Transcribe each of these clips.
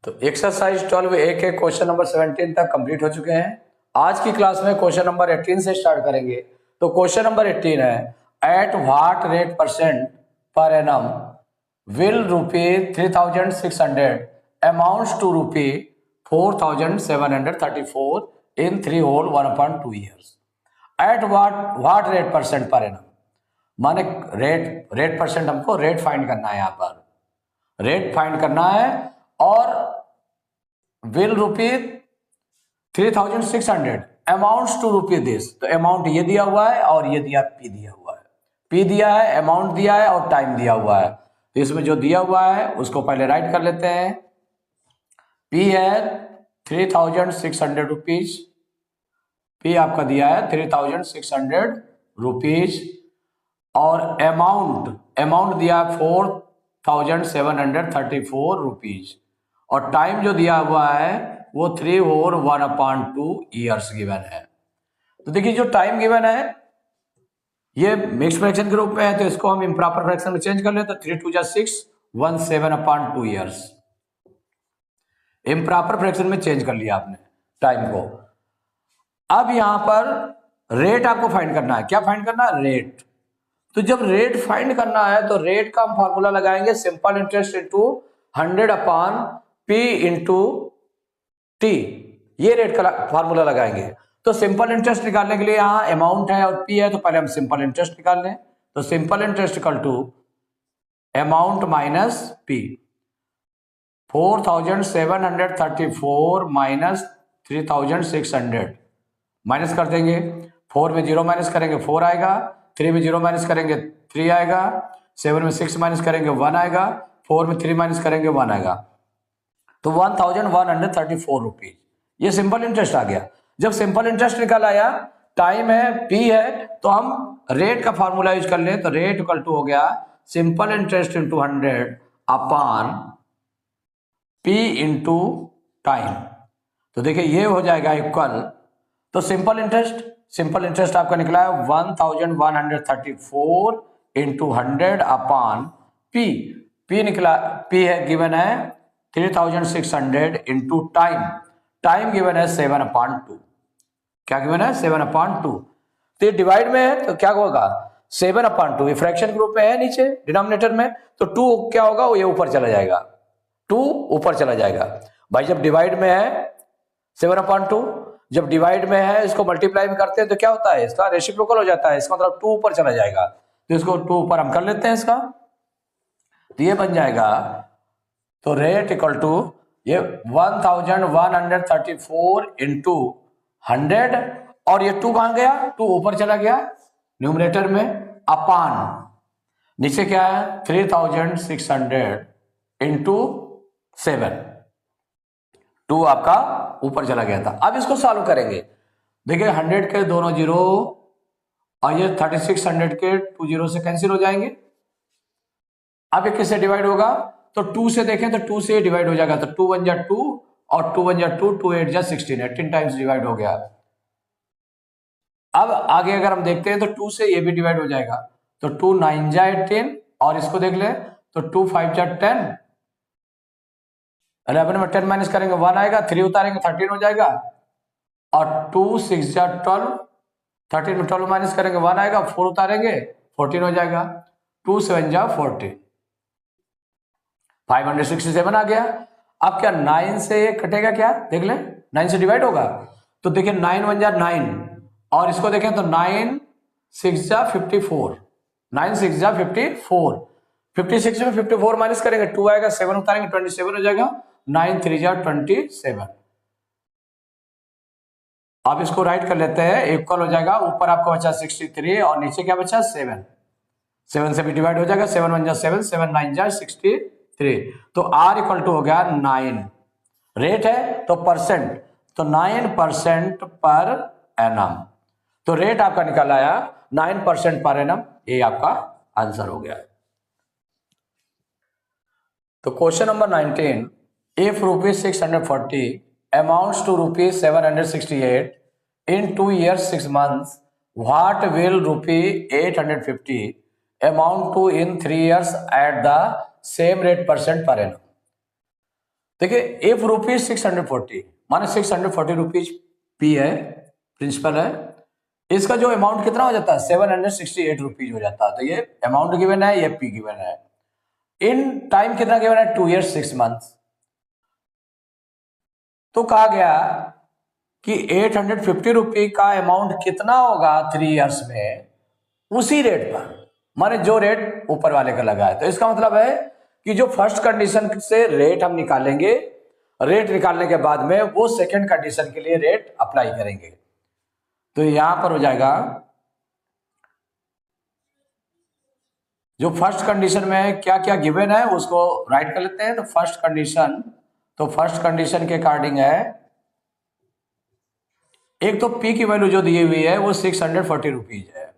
तो एक्सरसाइज 12 ए के question number 17 तक कंप्लीट हो चुके हैं। आज की क्लास में क्वेश्चन नंबर 18 से स्टार्ट करेंगे। तो क्वेश्चन नंबर 18 है, at what rate percent per annum will rupee 3600 amounts to rupee 4734 in 3 whole 1/2 years. At what rate percent per annum, माने रेट परसेंट, हमको रेट फाइंड करना है। यहाँ पर रेट फाइंड करना है और will rupee 3600 amounts to rupee this. तो अमाउंट ये दिया हुआ है और ये दिया पी दिया हुआ है, पी दिया है, अमाउंट दिया है और टाइम दिया हुआ है। तो इसमें जो दिया हुआ है उसको पहले राइट कर लेते हैं। पी है 3600 रुपीज, पी आपका दिया है 3600 रुपीज और अमाउंट दिया है 4734 रुपीज और टाइम जो दिया हुआ है वो 3 और 1/2 ईयर्स गिवन है। तो देखिए जो टाइम गिवन है ये मिक्स फ्रैक्शन के रूप में है, तो इसको हम इम्प्रॉपर फ्रैक्शन में चेंज कर ले तो 3 2 6 17/2 ईयर्स। इम्प्रॉपर फ्रैक्शन में चेंज कर लिया आपने टाइम को। अब यहां पर रेट आपको फाइंड करना है। क्या फाइंड करना है? रेट। तो जब रेट फाइंड करना है तो रेट का हम फॉर्मूला लगाएंगे simple interest into 100/P into T. ये रेट का फॉर्मूला लगाएंगे। तो सिंपल इंटरेस्ट निकालने के लिए यहां अमाउंट है और पी है, तो पहले हम सिंपल इंटरेस्ट निकाल लें। तो simple interest equal to amount minus P. 4734 minus 3600 minus कर देंगे। 4 में 0 माइनस करेंगे 4 आएगा, 3 में 0 माइनस करेंगे 3 आएगा, 7 में 6 माइनस करेंगे 1 आएगा, 4 में 3 माइनस करेंगे 1 आएगा। तो 1134 रुपीज ये सिंपल इंटरेस्ट आ गया। जब सिंपल इंटरेस्ट निकल आया, टाइम है, पी है, तो हम रेट का फॉर्मूला यूज कर लें। तो रेट इक्वल टू हो गया simple interest into 100 upon P into time. तो देखिए ये हो जाएगा इक्वल, तो सिंपल इंटरेस्ट आपका निकला है 1134 इंटू 100 अपॉन पी। पी निकला, पी है गिवन है 3600 इंटू टाइम गिवन है 7/2। क्या गिवन है? 7/2। तो ये डिवाइड में है तो क्या होगा 7/2। ये फ्रैक्शन ग्रुप में है नीचे डिनोमिनेटर में, तो 2 क्या होगा? वो ये ऊपर चला जाएगा, 2 ऊपर चला जाएगा। भाई जब डिवाइड में है 7/2, जब डिवाइड में है इसको मल्टीप्लाई में करते हैं तो क्या होता है? इसका रेसिप्रोकल हो जाता है। इसका मतलब 2 ऊपर चला जाएगा, तो इसको 2 ऊपर हम कर लेते हैं इसका। तो ये बन जाएगा, तो रेट इक्वल टू ये 1134 इंटू 100 और ये 2 कहां गया? 2 ऊपर चला गया न्यूमरेटर में, अपान नीचे क्या है 3600 इंटू 7, 2 आपका ऊपर चला गया था। अब इसको सॉल्व करेंगे। देखिए 100 के दोनों 0 और ये 3600 के 2 0 से कैंसिल हो जाएंगे। अब ये किससे डिवाइड होगा? तो 2 से देखें तो 2 से डिवाइड हो जाएगा। तो 2 1 जा 2 और 2 1 जा 2, 2 8 जा 16, 18 टाइम्स डिवाइड हो गया। अब आगे अगर हम देखते हैं तो 2 से ये भी डिवाइड हो जाएगा। तो 2 9 जा 18 और इसको देख ले तो 2 5 जा 10, 11 में 10 माइनस करेंगे 1 आएगा, 3 उतारेंगे 13 हो जाएगा और 2 6 जा 12, 13 में 12 माइनस करेंगे 1 आएगा, 4 उतारेंगे 14 हो जाएगा, 2 7 जा 14, 567 आ गया। अब क्या 9 से कटेगा? क्या देख ले, 9 से डिवाइड होगा। तो देखिए 9 1 जा 9 और इसको देखें तो 9 6 जा 54, 9 6 जा 54, 56 में 54 माइनस करेंगे 2 आएगा, 7 उतारेंगे 27 हो जाएगा, 9 3 जा 27। अब इसको राइट कर लेते हैं, इक्वल हो जाएगा। ऊपर आपको बचा 63 और नीचे क्या बचा 7, 7 से भी डिवाइड हो जाएगा, 7 1 जा 7, 7 9 जा 63। तो R इक्वल टू हो गया 9। रेट है तो परसेंट, तो 9% पर एनम। तो रेट आपका निकल आया 9% पर एनम। ये आपका आंसर हो गया। तो question number 19, if ₹640 amounts to ₹768 in 2 years 6 months, what will ₹850 amount to in 3 years at the same rate percent per annum? देखिए इफ रुपीज 640 माने 640 रुपीज पी है, प्रिंसिपल है, इसका जो अमाउंट कितना हो जाता है 768 रुपीज हो जाता है। तो ये अमाउंट गिवन है, ये पी गिवन है। इन टाइम कितना गिवन है 2 years 6 months। तो कहा गया कि 850 रुपी का अमाउंट कितना होगा 3 years में उसी रेट पर, माने जो रेट ऊपर वाले का लगा है। तो इसका मतलब है कि जो फर्स्ट कंडीशन से रेट हम निकालेंगे, रेट निकालने के बाद में वो सेकंड कंडीशन के लिए रेट अप्लाई करेंगे। तो यहां पर हो जाएगा जो फर्स्ट कंडीशन में क्या क्या गिवन है उसको राइट कर लेते हैं। तो फर्स्ट कंडीशन के अकॉर्डिंग है, एक तो पी की वैल्यू जो दी हुई है वो 640 रुपीज है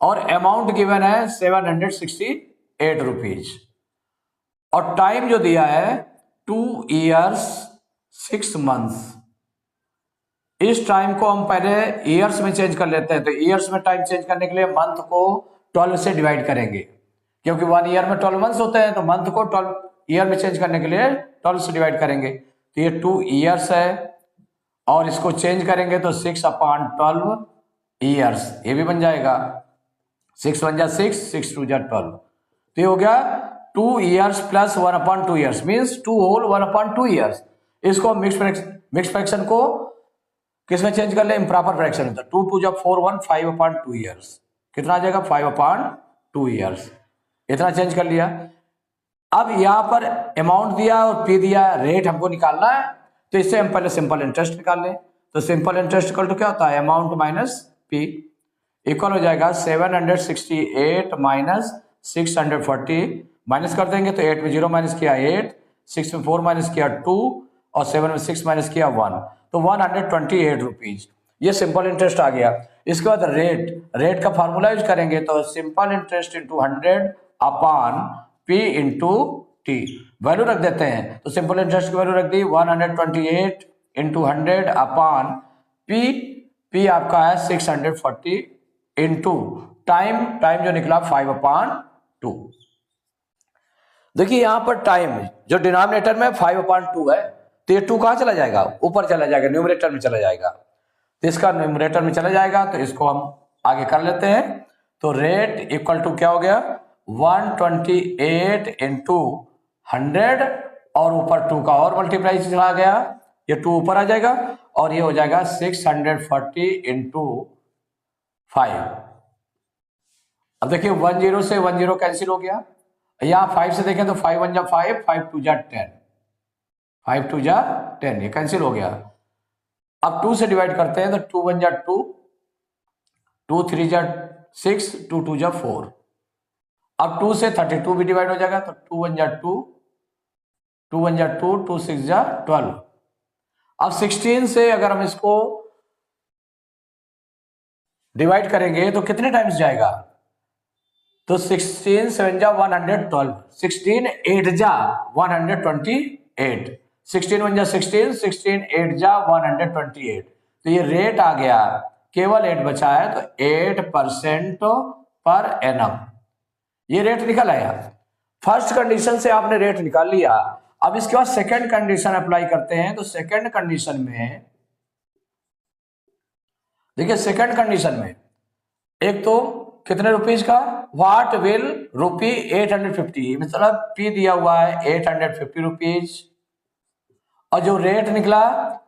और अमाउंट गिवन है 768 रुपीज और टाइम जो दिया है 2 years 6 months। इस टाइम को हम पहले ईयर्स में चेंज कर लेते हैं। तो ईयर्स में टाइम चेंज करने के लिए मंथ को 12 से डिवाइड करेंगे, क्योंकि 1 ईयर में 12 मंथ्स होते हैं। तो मंथ को 12 ईयर में चेंज करने के लिए 12 से डिवाइड करेंगे। तो ये 2 years है और इसको चेंज करेंगे तो 6/12 ईयर्स, ये भी बन जाएगा। 6 1 जा 6, 6 2 जा 12। तो ये हो गया 2 years plus 1/2 years means 2 whole 1/2 years। इसको मिक्स फ्रैक्शन को किसमें चेंज कर ले, इम्प्रॉपर फ्रैक्शन होता है। 2 2 जा 4 1 5/2 years, कितना आ जाएगा 5/2 years। इतना चेंज कर लिया। अब यहां पर अमाउंट दिया और पी दिया, रेट हमको निकालना है। तो इससे हम पहले सिंपल इंटरेस्ट निकाल लें। तो सिंपल इंटरेस्ट इक्वल टू क्या होता है, अमाउंट माइनस पी, इक्वल हो जाएगा 768 माइनस 640। माइनस कर देंगे तो 8 में 0 माइनस किया 8, 6 में 4 माइनस किया 2 और 7 में 6 माइनस किया 1, तो 128 रुपीज। ये सिंपल इंटरेस्ट आ गया। इसके बाद रेट का फॉर्मूला यूज करेंगे। तो simple interest into 100 upon P into T, value रख देते हैं। तो सिंपल इंटरेस्ट की वैल्यू रख दी 128 इंटू 100 अपॉन पी आपका है 640 इंटू टाइम जो निकला 5/2। देखिए यहां पर टाइम जो डिनोमिनेटर में 5/2 है, तो ये 2 कहां चला जाएगा, ऊपर चला जाएगा, न्यूमरेटर में चला जाएगा। तो इसका न्यूमरेटर में चला जाएगा, तो इसको हम आगे कर लेते हैं। तो रेट इक्वल टू क्या हो गया 128 इंटू 100 और ऊपर 2 का और मल्टीप्लाई चला गया, ये 2 ऊपर आ जाएगा और ये हो जाएगा 640 इंटू 5। अब देखिए 10 से 10 कैंसिल हो गया। यहाँ 5 से देखें तो 5 1 जा 5, 5 2 जा 10, 5 2 जा 10, ये कैंसिल हो गया। अब 2 से डिवाइड करते हैं तो 2 1 जा 2, 2 3 जा 6, 2 2 जा 4। अब 2 से 32 भी डिवाइड हो जाएगा। तो 2 1 जा 2, 2 1 जा 2, 2 6 जा 12। अब 16 से अगर हम इसको डिवाइड करेंगे तो कितने टाइम्स जाएगा, तो 16 7 जा 112, 16 8 जा 128, 16 1 जा 16, 16 8 जा 128। तो ये रेट आ गया, केवल 8 बचा है, तो 8% पर एनम ये रेट निकल आया। फर्स्ट कंडीशन से आपने रेट निकाल लिया। अब इसके बाद सेकंड कंडीशन अप्लाई करते हैं। तो सेकंड कंडीशन में देखिए, सेकंड कंडीशन में एक तो कितने रुपीज का, व्हाट विल रुपी 850, मतलब पी दिया हुआ है 850 रुपीज और जो रेट निकला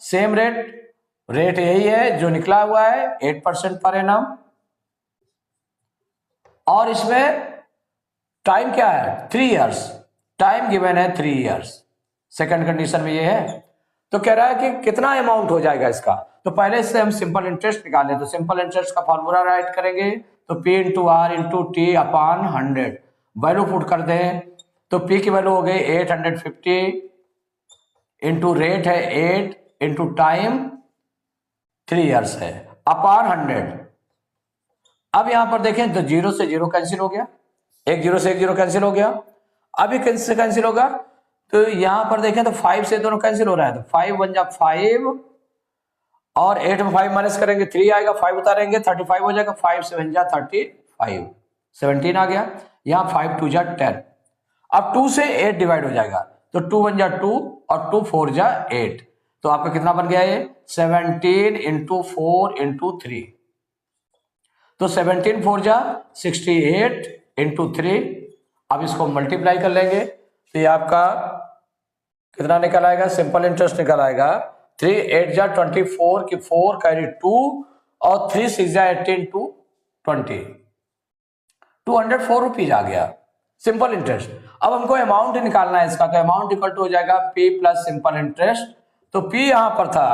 सेम रेट यही है जो निकला हुआ है 8% पर एनम। और इसमें टाइम क्या है 3 years, टाइम गिवन है 3 years। सेकंड कंडीशन में ये है। तो कह रहा है कि कितना अमाउंट हो जाएगा इसका। तो पहले से हम सिंपल इंटरेस्ट निकालें। तो सिंपल इंटरेस्ट का फॉर्मूला राइट करेंगे। तो P into R into T upon 100, value put कर दें। तो P की वैल्यू हो गई 850 इंटू रेट है 8 इंटू टाइम 3 years है अपॉन 100। अब यहां पर देखें तो 0 से 0 कैंसिल हो गया, 1 0 से 1 0 कैंसिल हो गया। अभी कैसे कैंसिल होगा, तो यहां पर देखें तो 5 से दोनों कैंसिल हो रहा है। तो 5 1 जा 5 और 8 में 5 माइनस करेंगे 3 आएगा, 5 उतारेंगे 35 हो जाएगा, 5 7 जा 35, 17 आ गया। यहाँ 5 2 जा 10। अब 2 से 8 डिवाइड हो जाएगा। तो 2 1 जा 2, और 2 4 जा 8, तो आपका कितना बन गया ये 17 इंटू 4 इंटू 3, तो 17 4 जा 68 इंटू 3। अब इसको मल्टीप्लाई कर लेंगे तो ये आपका कितना निकल आएगा, सिंपल इंटरेस्ट निकल आएगा 3 8 जा 24 की 4 कैरी 2 और 3 6 जा 18 टू 20, 204 रुपीज आ गया सिंपल इंटरेस्ट। अब हमको अमाउंट निकालना है इसका, तो अमाउंट इक्वल टू हो जाएगा P प्लस सिंपल इंटरेस्ट। तो P यहां पर था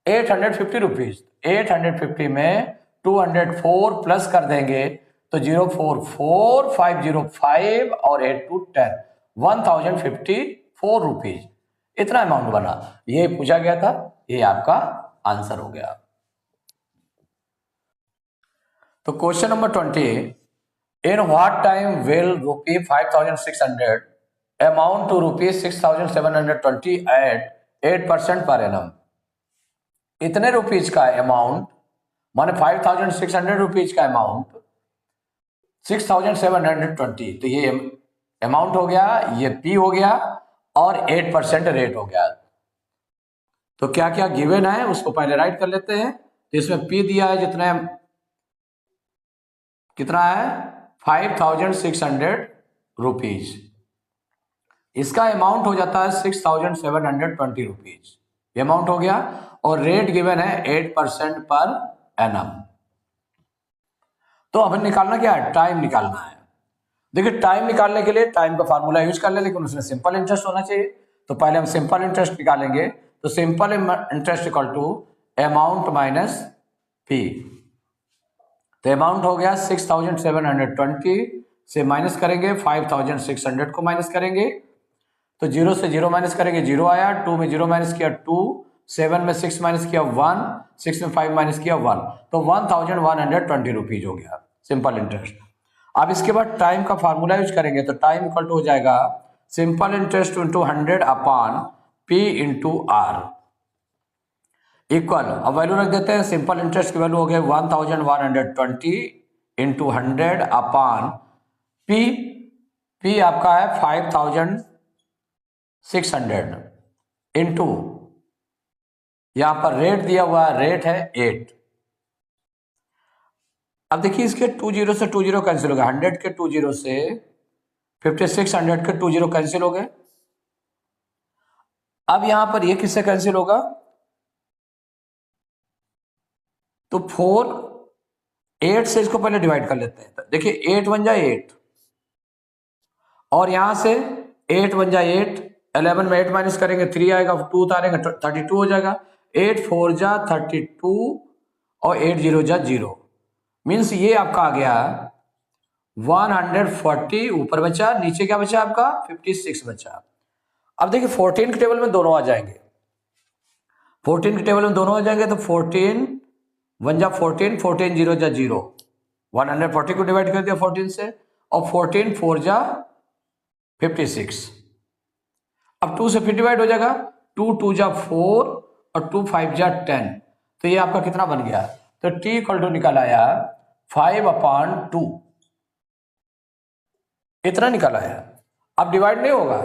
850 रुपीज, 850 में 204 प्लस कर देंगे तो 044505 और 8 टू 10 1054 रुपीज, इतना अमाउंट बना। ये पूछा गया था, ये आपका आंसर हो गया। तो question number 20, in what time will ₹5600 amount to ₹6720 at 8% per annum. इतने रुपीज का अमाउंट माने 5600 रुपीज का अमाउंट 6720, तो ये अमाउंट हो गया, ये P हो गया और 8% रेट हो गया। तो क्या क्या गिवन है उसको पहले राइट कर लेते हैं। तो इसमें P दिया है जितना, कितना है 5600 रुपीज, इसका अमाउंट हो जाता है 6720 रुपीज, ये अमाउंट हो गया। और रेट गिवन है 8% पर एनम। तो अब निकालना क्या है, टाइम निकालना है। देखिए टाइम निकालने के लिए टाइम का फार्मूला यूज कर ले, लेकिन उसमें सिंपल इंटरेस्ट होना चाहिए। तो पहले हम सिंपल इंटरेस्ट निकालेंगे, तो simple interest equal to amount minus P। तो अमाउंट हो गया 6720 से माइनस करेंगे 5600 को माइनस करेंगे, तो 0 से 0 माइनस करेंगे 0 आया, 2 में 0 माइनस किया 2, 7 में 6 माइनस किया 1, 6 में 5 माइनस किया 1, तो 1120 रुपीज हो गया सिंपल इंटरेस्ट। अब इसके बाद टाइम का फार्मूला यूज करेंगे, तो टाइम इक्वल टू हो जाएगा simple interest into 100 upon P into R equal, अब वैल्यू रख देते हैं। सिंपल इंटरेस्ट की वैल्यू हो गया 1120 इंटू 100 अपॉन P आपका है 5600 इंटू, यहां पर रेट दिया हुआ है, रेट है 8। अब देखिए इसके 20 से 20 कैंसिल हो गया, 100 के 20 से 5600 के 20 कैंसिल हो गए। अब यहां पर ये किससे कैंसिल होगा, तो 8 से इसको पहले डिवाइड कर लेते हैं। देखिए 8 1 जा 8 और यहां से 8 1 जा 8, 11 में 8 माइनस करेंगे 3 आएगा, 2 उतारेंगे 32 हो जाएगा, 8 4 जा 32 और 8 0 जा 0, मीन्स ये आपका आ गया 140 ऊपर बचा, नीचे क्या बचा आपका 56 बचा। अब देखिए 14 के टेबल में दोनों आ जाएंगे, 14 के टेबल में दोनों आ जाएंगे, तो 14 1 जा 14, 14 0 जा 0, 140 को डिवाइड कर दिया 14 से, और 14 4 जा 56। अब 2 से फिर डिवाइड हो जाएगा, 2 2 जा 4 और 2 5 जा 10, तो ये आपका कितना बन गया, तो T इक्वल टू निकल आया 5/2, इतना निकल आया। अब डिवाइड नहीं होगा,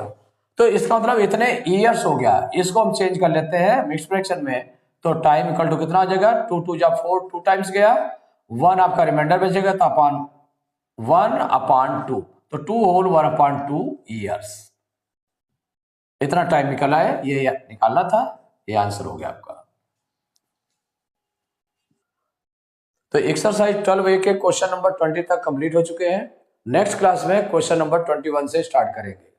तो इसका मतलब इतने ईयर्स हो गया। इसको हम चेंज कर लेते हैं मिक्स फ्रैक्शन में, तो टाइम इक्वल टू कितना आ जाएगा, 2 2 जा 4, 2 टाइम्स गया, 1 आपका रिमाइंडर बचेगा, तो अपॉन 1/2, तो 2 होल 1/2 ईयर्स, इतना टाइम निकला है, ये निकालना था, ये आंसर हो गया आपका। तो एक्सरसाइज 12A के क्वेश्चन नंबर 20 तक कंप्लीट हो चुके हैं। नेक्स्ट क्लास में क्वेश्चन नंबर 21 से स्टार्ट करेंगे।